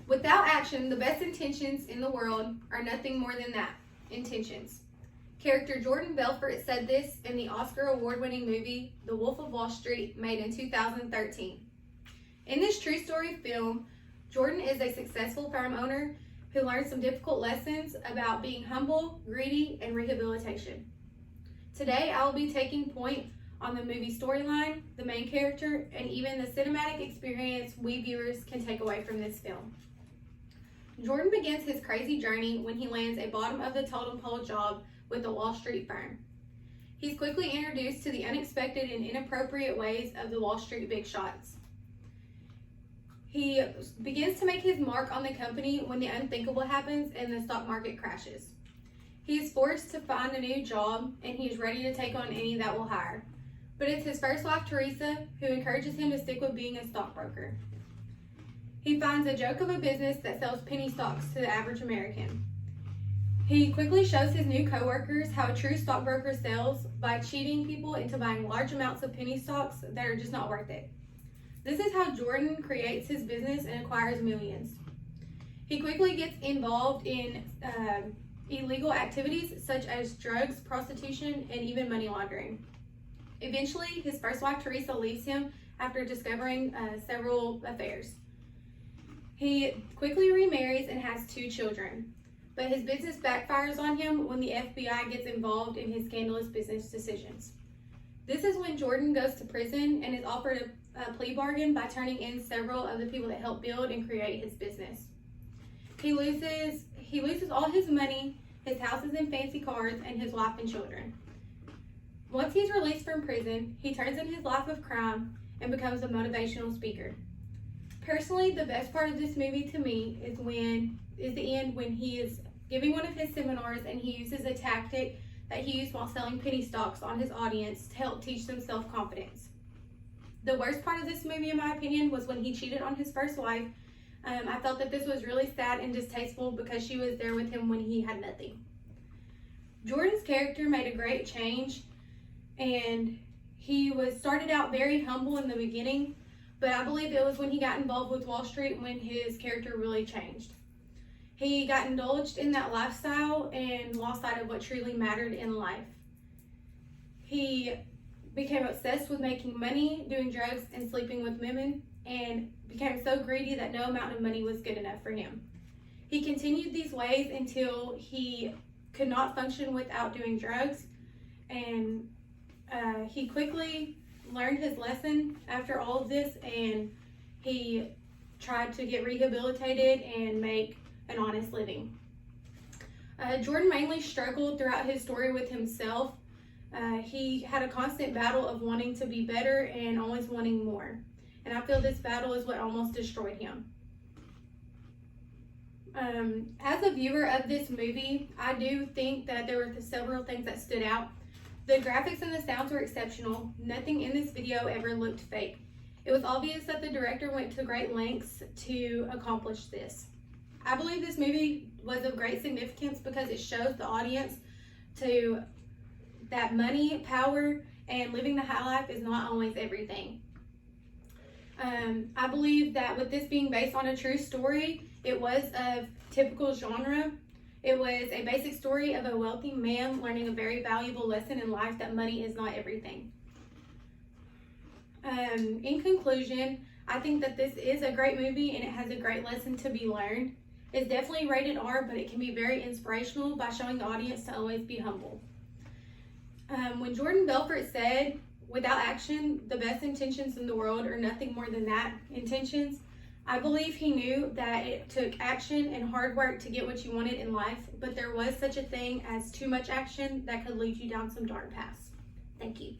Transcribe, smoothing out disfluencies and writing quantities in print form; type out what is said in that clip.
Without action, the best intentions in the world are nothing more than that, intentions. Character Jordan Belfort said this in the Oscar award-winning movie The Wolf of Wall Street, made in 2013. In this true story film, Jordan is a successful firm owner who learns some difficult lessons about being humble, greedy, and rehabilitation. Today, I will be taking point on the movie storyline, the main character, and even the cinematic experience we viewers can take away from this film. Jordan begins his crazy journey when he lands a bottom of the totem pole job with a Wall Street firm. He's quickly introduced to the unexpected and inappropriate ways of the Wall Street big shots. He begins to make his mark on the company when the unthinkable happens and the stock market crashes. He is forced to find a new job and he is ready to take on any that will hire. But it's his first wife, Teresa, who encourages him to stick with being a stockbroker. He finds a joke of a business that sells penny stocks to the average American. He quickly shows his new coworkers how a true stockbroker sells by cheating people into buying large amounts of penny stocks that are just not worth it. This is how Jordan creates his business and acquires millions. He quickly gets involved in illegal activities such as drugs, prostitution, and even money laundering. Eventually, his first wife, Teresa, leaves him after discovering several affairs. He quickly remarries and has 2 children, but his business backfires on him when the FBI gets involved in his scandalous business decisions. This is when Jordan goes to prison and is offered a plea bargain by turning in several of the people that helped build and create his business. He loses all his money, his houses and fancy cars, and his wife and children. Once he's released from prison, he turns in his life of crime and becomes a motivational speaker. Personally, the best part of this movie to me is the end when he is giving one of his seminars and he uses a tactic that he used while selling penny stocks on his audience to help teach them self-confidence. The worst part of this movie, in my opinion, was when he cheated on his first wife. I felt that this was really sad and distasteful because she was there with him when he had nothing. Jordan's character made a great change, and he started out very humble in the beginning, but I believe it was when he got involved with Wall Street when his character really changed. He got indulged in that lifestyle and lost sight of what truly mattered in life. He became obsessed with making money, doing drugs, and sleeping with women, and became so greedy that no amount of money was good enough for him. He continued these ways until he could not function without doing drugs, and he quickly learned his lesson after all of this, and he tried to get rehabilitated and make an honest living. Jordan mainly struggled throughout his story with himself. He had a constant battle of wanting to be better and always wanting more. And I feel this battle is what almost destroyed him. As a viewer of this movie, I do think that there were several things that stood out. The graphics and the sounds were exceptional. Nothing in this video ever looked fake. It was obvious that the director went to great lengths to accomplish this. I believe this movie was of great significance because it shows the audience that money, power, and living the high life is not always everything. I believe that with this being based on a true story, it was of typical genre. It was a basic story of a wealthy man learning a very valuable lesson in life that money is not everything. In conclusion, I think that this is a great movie and it has a great lesson to be learned. It's definitely rated R, but it can be very inspirational by showing the audience to always be humble. When Jordan Belfort said, "Without action, the best intentions in the world are nothing more than that, intentions," I believe he knew that it took action and hard work to get what you wanted in life, but there was such a thing as too much action that could lead you down some dark paths. Thank you.